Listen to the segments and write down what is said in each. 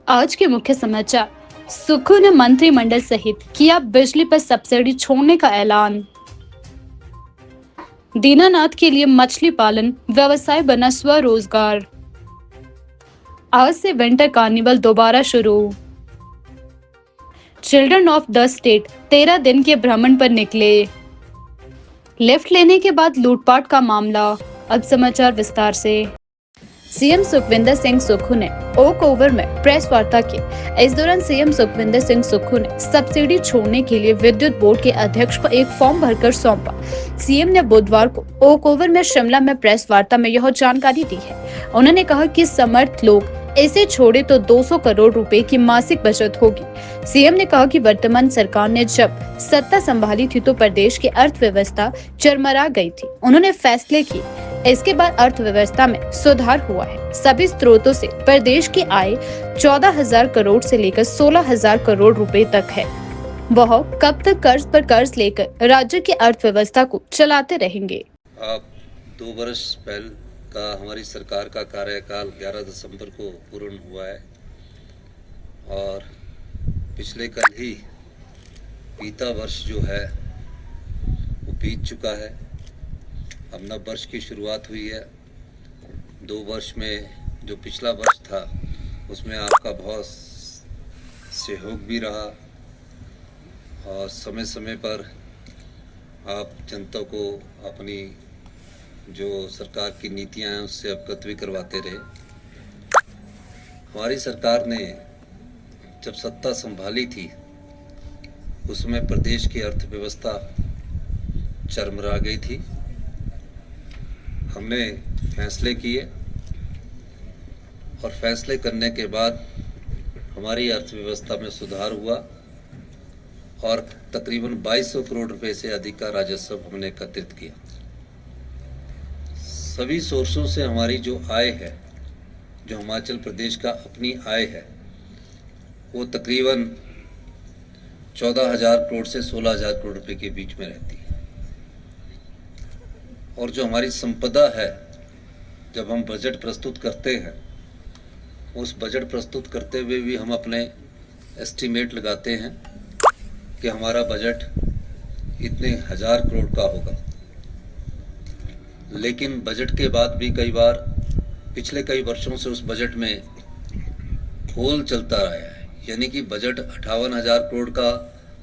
आज के मुख्य समाचार। सुक्खू ने मंत्रिमंडल सहित किया बिजली पर सब्सिडी छोड़ने का ऐलान। दीनानाथ के लिए मछली पालन व्यवसाय बना स्वरोजगार। आज से विंटर कार्निवल दोबारा शुरू। चिल्ड्रन ऑफ द स्टेट 13 दिन के भ्रमण पर निकले। लिफ्ट लेने के बाद लूटपाट का मामला। अब समाचार विस्तार से। सीएम सुखविंदर सिंह सुक्खू ने ओक ओवर में प्रेस वार्ता की। इस दौरान सीएम सुखविंदर सिंह सुक्खू ने सब्सिडी छोड़ने के लिए विद्युत बोर्ड के अध्यक्ष को एक फॉर्म भरकर सौंपा। सीएम ने बुधवार को ओक ओवर में शिमला में प्रेस वार्ता में यह जानकारी दी है। उन्होंने कहा कि समर्थ लोग इसे छोड़े तो 200 करोड़ रुपए की मासिक बचत होगी। सीएम ने कहा कि वर्तमान सरकार ने जब सत्ता संभाली थी तो प्रदेश की अर्थव्यवस्था चरमरा गई थी। उन्होंने फैसले किए। इसके बाद अर्थव्यवस्था में सुधार हुआ है। सभी स्रोतों से प्रदेश की आय 14,000 करोड़ से लेकर 16,000 करोड़ रुपए तक है। वह कब तक कर्ज पर कर्ज लेकर राज्य की अर्थव्यवस्था को चलाते रहेंगे? अब 2 वर्ष पहले का हमारी सरकार का कार्यकाल 11 दिसंबर को पूर्ण हुआ है और पिछले कल ही बीता वर्ष जो है वो बीत चुका है। अब नव वर्ष की शुरुआत हुई है। 2 वर्ष में जो पिछला वर्ष था उसमें आपका बहुत सहयोग भी रहा और समय समय पर आप जनता को अपनी जो सरकार की नीतियां हैं उससे अवगत भी करवाते रहे। हमारी सरकार ने जब सत्ता संभाली थी उसमें प्रदेश की अर्थव्यवस्था चरमरा गई थी। हमने फैसले किए और फैसले करने के बाद हमारी अर्थव्यवस्था में सुधार हुआ और तकरीबन 2200 करोड़ रुपए से अधिक का राजस्व हमने एकत्रित किया। सभी सोर्सों से हमारी जो आय है, जो हिमाचल प्रदेश का अपनी आय है, वो तकरीबन 14,000 करोड़ से 16,000 करोड़ रुपए के बीच में रहती है। और जो हमारी संपदा है, जब हम बजट प्रस्तुत करते हैं, उस बजट प्रस्तुत करते हुए भी हम अपने एस्टीमेट लगाते हैं कि हमारा बजट इतने 1,000 करोड़ का होगा। लेकिन बजट के बाद भी कई बार पिछले कई वर्षों से उस बजट में होल चलता रहा है, यानी कि बजट 58,000 करोड़ का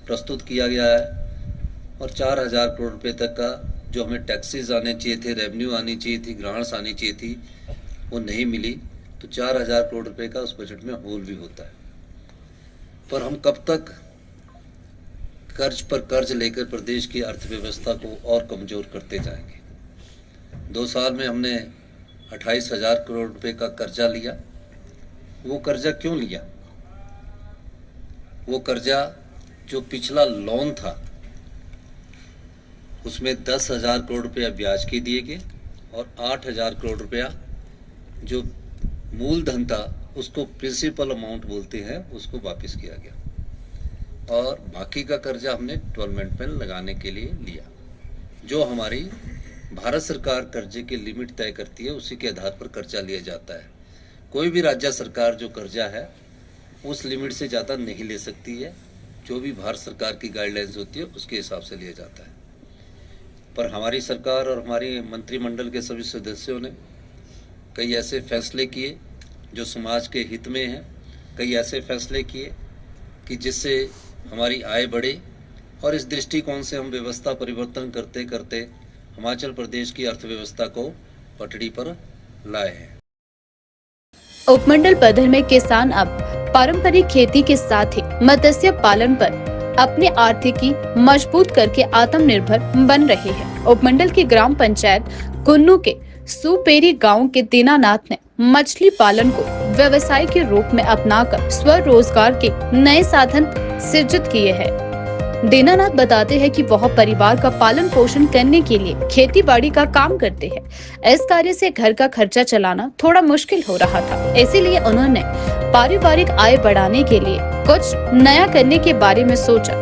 प्रस्तुत किया गया है और 4,000 करोड़ रुपए तक का जो हमें टैक्सेस आने चाहिए थे, रेवेन्यू आनी चाहिए थी, ग्रांट्स आनी चाहिए थी, वो नहीं मिली। तो 4,000 करोड़ रुपए का उस बजट में होल भी होता है। पर हम कब तक कर्ज पर कर्ज लेकर प्रदेश की अर्थव्यवस्था को और कमजोर करते जाएंगे? 2 साल में हमने 28,000 करोड़ रुपए का कर्जा लिया। वो कर्जा क्यों लिया? वो कर्जा जो पिछला लोन था उसमें 10,000 करोड़ रुपया ब्याज के दिए गए और 8,000 करोड़ रुपया जो मूलधन था उसको प्रिंसिपल अमाउंट बोलते हैं, उसको वापस किया गया और बाकी का कर्जा हमने इंस्टॉलमेंट में लगाने के लिए लिया। जो हमारी भारत सरकार कर्जे की लिमिट तय करती है उसी के आधार पर कर्जा लिया जाता है। कोई भी राज्य सरकार जो कर्जा है उस लिमिट से ज़्यादा नहीं ले सकती है। जो भी भारत सरकार की गाइडलाइंस होती है उसके हिसाब से लिया जाता है। पर हमारी सरकार और हमारी मंत्रिमंडल के सभी सदस्यों ने कई ऐसे फैसले किए जो समाज के हित में हैं, कई ऐसे फैसले किए कि जिससे हमारी आय बढ़े और इस दृष्टिकोण से हम व्यवस्था परिवर्तन करते करते हिमाचल प्रदेश की अर्थव्यवस्था को पटड़ी पर लाए हैं। उपमंडल पधर में किसान अब पारंपरिक खेती के साथ ही मत्स्य पालन पर अपनी आर्थिकी मजबूत करके आत्मनिर्भर बन रहे हैं। उपमंडल की ग्राम पंचायत कुन्नू के सुपेरी गांव के दीनानाथ ने मछली पालन को व्यवसाय के रूप में अपनाकर स्वरोजगार के नए साधन सृजित किए हैं। दीनानाथ बताते हैं कि वह परिवार का पालन पोषण करने के लिए खेती बाड़ी का काम करते हैं। इस कार्य से घर का खर्चा चलाना थोड़ा मुश्किल हो रहा था, इसीलिए उन्होंने पारिवारिक आय बढ़ाने के लिए कुछ नया करने के बारे में सोचा।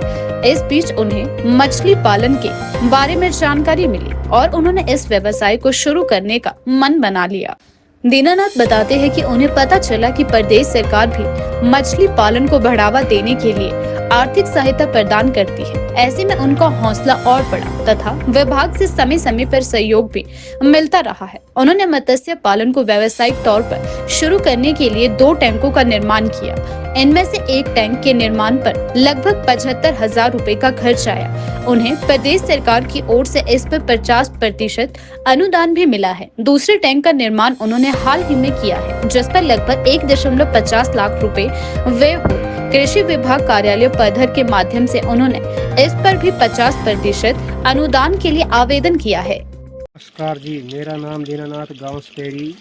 इस बीच उन्हें मछली पालन के बारे में जानकारी मिली और उन्होंने इस व्यवसाय को शुरू करने का मन बना लिया। दीनानाथ बताते हैं कि उन्हें पता चला कि प्रदेश सरकार भी मछली पालन को बढ़ावा देने के लिए आर्थिक सहायता प्रदान करती है। ऐसे में उनका हौसला और बढ़ा तथा विभाग से समय समय पर सहयोग भी मिलता रहा है। उन्होंने मत्स्य पालन को व्यावसायिक तौर पर शुरू करने के लिए 2 टैंकों का निर्माण किया। इनमें से एक टैंक के निर्माण पर लगभग 75,000 रुपए का खर्च आया। उन्हें प्रदेश सरकार की ओर से इस पर 50% अनुदान भी मिला है। दूसरे टैंक का निर्माण उन्होंने हाल ही में किया है, जिस पर लगभग 1.50 लाख रुपए व्यय हुए। कृषि विभाग कार्यालय पधर के माध्यम से उन्होंने इस पर भी 50% अनुदान के लिए आवेदन किया है। नमस्कार जी, मेरा नाम दीनानाथ, गांव स्पेरी,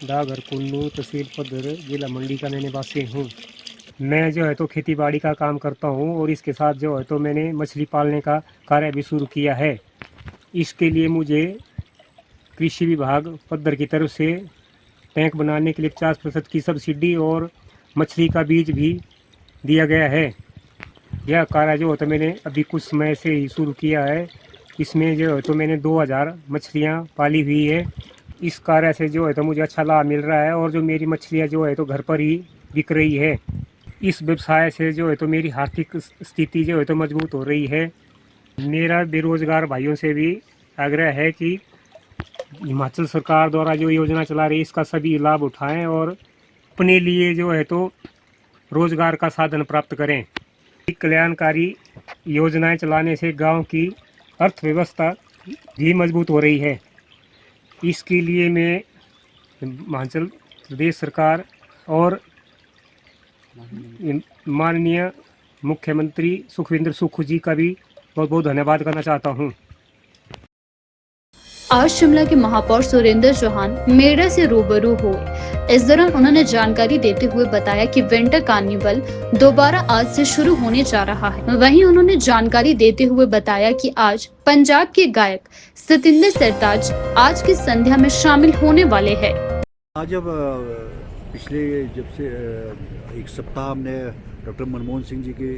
डाकघर कुल्लू, तहसील पधर, जिला मंडी का मैं निवासी हूँ। मैं जो है तो खेती बाड़ी का काम करता हूँ और इसके साथ जो है तो मैंने मछली पालने का कार्य भी शुरू किया है। इसके लिए मुझे कृषि विभाग पधर की तरफ से टैंक बनाने के लिए 50% की सब्सिडी और मछली का बीज भी दिया गया है। यह कार्य जो है तो मैंने अभी कुछ समय से ही शुरू किया है। इसमें जो है तो मैंने 2000 मछलियाँ पाली हुई है। इस कार्य से जो है तो मुझे अच्छा लाभ मिल रहा है और जो मेरी मछलियाँ जो है तो घर पर ही बिक रही है। इस व्यवसाय से जो है तो मेरी आर्थिक स्थिति जो है तो मजबूत हो रही है। मेरा बेरोजगार भाइयों से भी आग्रह है कि हिमाचल सरकार द्वारा जो योजना चला रही है इसका सभी लाभ उठाएं और अपने लिए जो है तो रोजगार का साधन प्राप्त करें। कल्याणकारी योजनाएं चलाने से गांव की अर्थव्यवस्था भी मजबूत हो रही है। इसके लिए मैं हिमाचल प्रदेश सरकार और माननीय मुख्यमंत्री सुखविंदर सुक्खू जी का भी बहुत बहुत धन्यवाद करना चाहता हूँ। आज शिमला के महापौर सुरेंद्र चौहान मीडिया से रूबरू हुए। इस दौरान उन्होंने जानकारी देते हुए बताया कि विंटर कार्निवल दोबारा आज से शुरू होने जा रहा है। वहीं उन्होंने जानकारी देते हुए बताया कि आज पंजाब के गायक सतिंदर सरताज आज की संध्या में शामिल होने वाले हैं। आज अब पिछले जब से एक सप्ताह हमने डॉक्टर मनमोहन सिंह जी के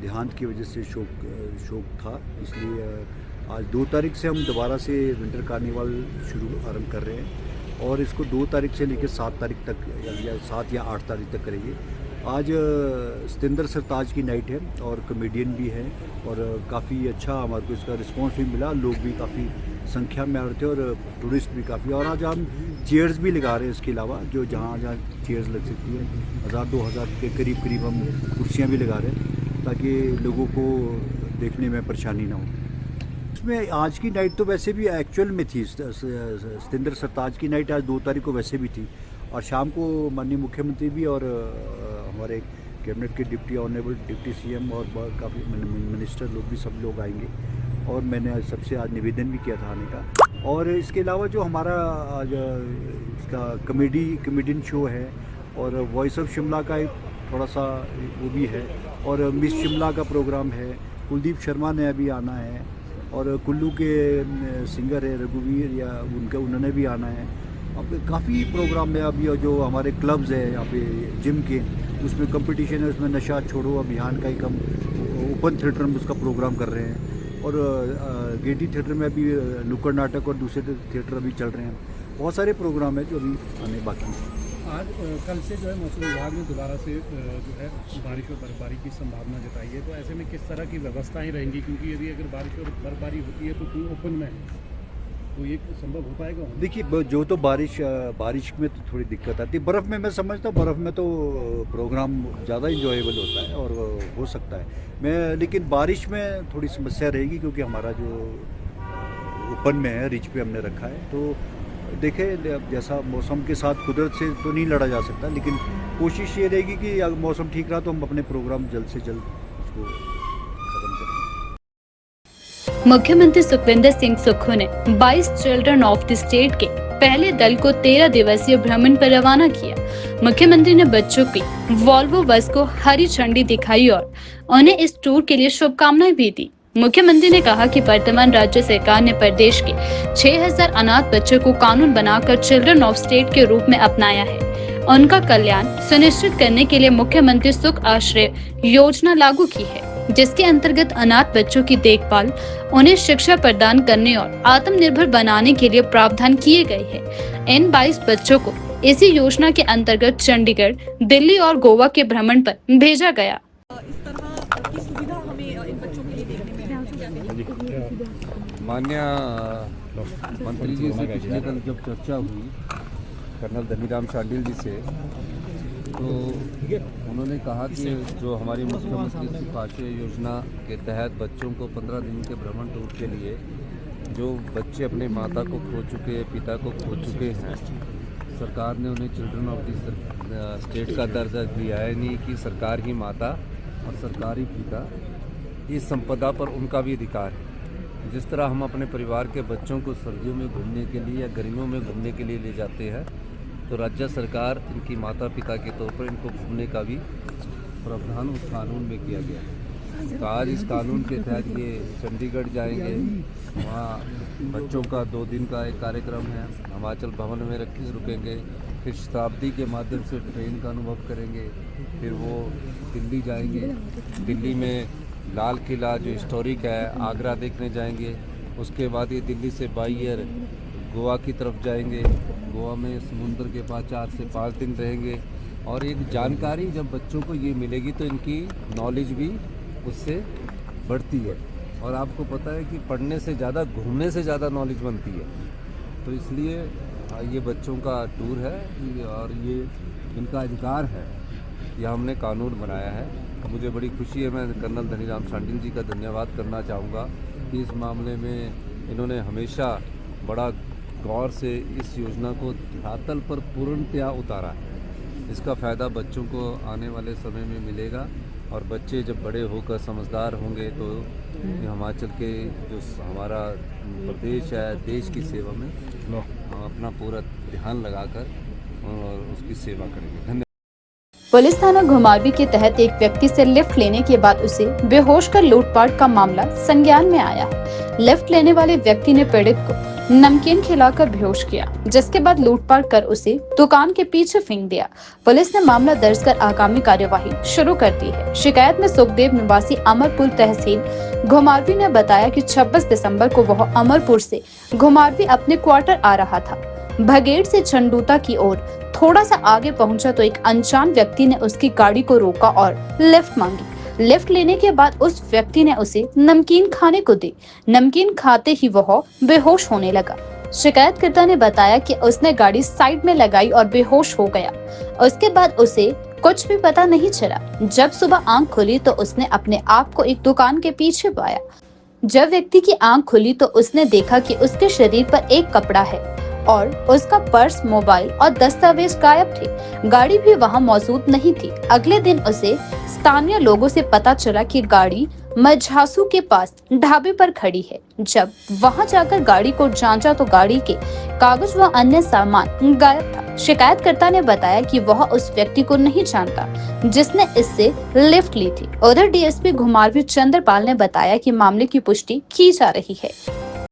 देहांत की वजह से शोक था, इसलिए आज 2 तारीख से हम दोबारा से विंटर कार्निवल आरंभ कर रहे हैं और इसको 2 तारीख से लेकर 7 तारीख तक या 7 या 8 तारीख तक करेंगे। आज सतिंदर सरताज की नाइट है और कॉमेडियन भी है और काफ़ी अच्छा हमारे को इसका रिस्पांस भी मिला। लोग भी काफ़ी संख्या में आ रहे थे और टूरिस्ट भी काफ़ी। और आज हम चेयर्स भी लगा रहे हैं, इसके अलावा जो जहाँ चेयर्स लग सकती है 1000-2000 के करीब हम कुर्सियाँ भी लगा रहे हैं ताकि लोगों को देखने में परेशानी ना हो। इसमें आज की नाइट तो वैसे भी एक्चुअल में थी, सतिंदर सरताज की नाइट आज 2 तारीख को वैसे भी थी और शाम को माननीय मुख्यमंत्री भी और हमारे कैबिनेट के डिप्टी सीएम और काफ़ी मिनिस्टर लोग भी सब लोग आएंगे और मैंने सबसे आज निवेदन भी किया था आने का। और इसके अलावा जो हमारा आज इसका कॉमेडियन शो है और वॉइस ऑफ शिमला का एक थोड़ा सा वो भी है और मिस शिमला का प्रोग्राम है। कुलदीप शर्मा ने अभी आना है और कुल्लू के सिंगर है रघुवीर या उन्होंने भी आना है। अब काफ़ी प्रोग्राम है। अभी जो हमारे क्लब्स है यहाँ पे जिम के, उसमें कंपटीशन है, उसमें नशा छोड़ो अभियान का एक हम ओपन थिएटर में उसका प्रोग्राम कर रहे हैं और गेटी थिएटर में अभी नुक्कड़ नाटक और दूसरे थिएटर अभी चल रहे हैं। बहुत सारे प्रोग्राम है जो अभी आने बाकी हैं। आज कल से जो है मौसम विभाग ने दोबारा से जो है बारिश और बर्फबारी की संभावना जताई है, तो ऐसे में किस तरह की व्यवस्थाएं रहेंगी? क्योंकि यदि अगर बारिश और बर्फबारी होती है तो ओपन में तो ये संभव हो पाएगा? देखिए, जो तो बारिश में तो थोड़ी दिक्कत आती है। बर्फ़ में मैं समझता हूँ बर्फ़ में तो प्रोग्राम ज़्यादा इंजॉयबल होता है और हो सकता है। लेकिन बारिश में थोड़ी समस्या रहेगी क्योंकि हमारा जो ओपन में है, रिच पे हमने रखा है। तो देखें, जैसा मौसम के साथ कुदरत से तो नहीं लड़ा जा सकता, लेकिन कोशिश ये रहेगी कि अगर मौसम ठीक रहा तो हम अपने प्रोग्राम जल्द से जल्द उसको खत्म करें। मुख्यमंत्री सुखविंदर सिंह सुक्खू ने 22 चिल्ड्रन ऑफ द स्टेट के पहले दल को 13 दिवसीय भ्रमण पर रवाना किया। मुख्यमंत्री ने बच्चों की वॉल्वो बस को हरी झंडी दिखाई और उन्हें इस टूर के लिए शुभकामनाएं भी दी। मुख्यमंत्री ने कहा कि वर्तमान राज्य सरकार ने प्रदेश के 6000 अनाथ बच्चों को कानून बनाकर चिल्ड्रन ऑफ स्टेट के रूप में अपनाया है। उनका कल्याण सुनिश्चित करने के लिए मुख्यमंत्री सुख आश्रय योजना लागू की है। जिसके अंतर्गत अनाथ बच्चों की देखभाल, उन्हें शिक्षा प्रदान करने और आत्मनिर्भर बनाने के लिए प्रावधान किए गए हैं। इन 22 बच्चों को इसी योजना के अंतर्गत चंडीगढ़, दिल्ली और गोवा के भ्रमण पर भेजा गया। इस तरह की सुविधा हमें इन बच्चों के लिए देखने में माननीय मंत्री जी से पिछले कल जब चर्चा हुई कर्नल धनीराम शांडिल जी से, तो उन्होंने कहा कि जो हमारी मुख्यमंत्री सुखाशय योजना के तहत बच्चों को 15 दिन के भ्रमण टूर के लिए जो बच्चे अपने माता को खो चुके, पिता को खो चुके हैं, सरकार ने उन्हें चिल्ड्रन ऑफ द स्टेट का दर्जा दिया है। यानी कि सरकार ही माता और सरकारी पिता, इस संपदा पर उनका भी अधिकार है। जिस तरह हम अपने परिवार के बच्चों को सर्दियों में घूमने के लिए या गर्मियों में घूमने के लिए ले जाते हैं, तो राज्य सरकार इनकी माता पिता के तौर पर इनको घूमने का भी प्रावधान उस कानून में किया गया है। तो आज इस कानून के तहत ये चंडीगढ़ जाएंगे, वहाँ बच्चों का 2 दिन का एक कार्यक्रम है, हिमाचल भवन में रुकेंगे, फिर शताब्दी के माध्यम से ट्रेन का अनुभव करेंगे, फिर वो दिल्ली जाएंगे, दिल्ली में लाल किला जो हिस्टोरिक है आगरा देखने जाएंगे, उसके बाद ये दिल्ली से बाई एयर गोवा की तरफ जाएंगे, गोवा में समुद्र के पास 4 से 5 दिन रहेंगे। और एक जानकारी जब बच्चों को ये मिलेगी तो इनकी नॉलेज भी उससे बढ़ती है। और आपको पता है कि पढ़ने से ज़्यादा घूमने से ज़्यादा नॉलेज बनती है। तो इसलिए ये बच्चों का टूर है और ये इनका अधिकार है, यह हमने कानून बनाया है। मुझे बड़ी खुशी है, मैं कर्नल धनीराम शांडिल जी का धन्यवाद करना चाहूँगा कि इस मामले में इन्होंने हमेशा बड़ा गौर से इस योजना को धरातल पर पूर्णतया उतारा है। इसका फ़ायदा बच्चों को आने वाले समय में मिलेगा और बच्चे जब बड़े होकर समझदार होंगे तो हिमाचल के जो हमारा प्रदेश है, देश की सेवा में अपना पूरा ध्यान लगाकर और उसकी सेवा करेंगे। धन्यवाद। पुलिस थाना घुमारवी के तहत एक व्यक्ति से लिफ्ट लेने के बाद उसे बेहोश कर लूटपाट का मामला संज्ञान में आया है। लिफ्ट लेने वाले व्यक्ति ने पीड़ित को नमकीन खिलाकर बेहोश किया, जिसके बाद लूटपाट कर उसे दुकान के पीछे फेंक दिया। पुलिस ने मामला दर्ज कर आगामी कार्यवाही शुरू कर दी है। शिकायत में सुखदेव निवासी अमरपुर तहसील घुमारवी ने बताया कि 26 दिसंबर को वह अमरपुर से घुमारवी अपने क्वार्टर आ रहा था। भगेड़ से छंडूता की ओर थोड़ा सा आगे पहुंचा तो एक अनजान व्यक्ति ने उसकी गाड़ी को रोका और लिफ्ट मांगी। लिफ्ट लेने के बाद उस व्यक्ति ने उसे नमकीन खाने को दी। नमकीन खाते ही वह बेहोश होने लगा। शिकायतकर्ता ने बताया कि उसने गाड़ी साइड में लगाई और बेहोश हो गया। उसके बाद उसे कुछ भी पता नहीं चला। जब सुबह आंख खुली तो उसने अपने आप को एक दुकान के पीछे पाया। जब व्यक्ति की आंख खुली तो उसने देखा कि उसके शरीर पर एक कपड़ा है और उसका पर्स, मोबाइल और दस्तावेज गायब थे। गाड़ी भी वहां मौजूद नहीं थी। अगले दिन उसे स्थानीय लोगों से पता चला कि गाड़ी मझासू के पास ढाबे पर खड़ी है। जब वहां जाकर गाड़ी को जांचा तो गाड़ी के कागज व अन्य सामान गायब था। शिकायतकर्ता ने बताया कि वह उस व्यक्ति को नहीं जानता जिसने इससे लिफ्ट ली थी। उधर डीएसपी घुमारवी चंद्रपाल ने बताया कि मामले की पुष्टि की जा रही है।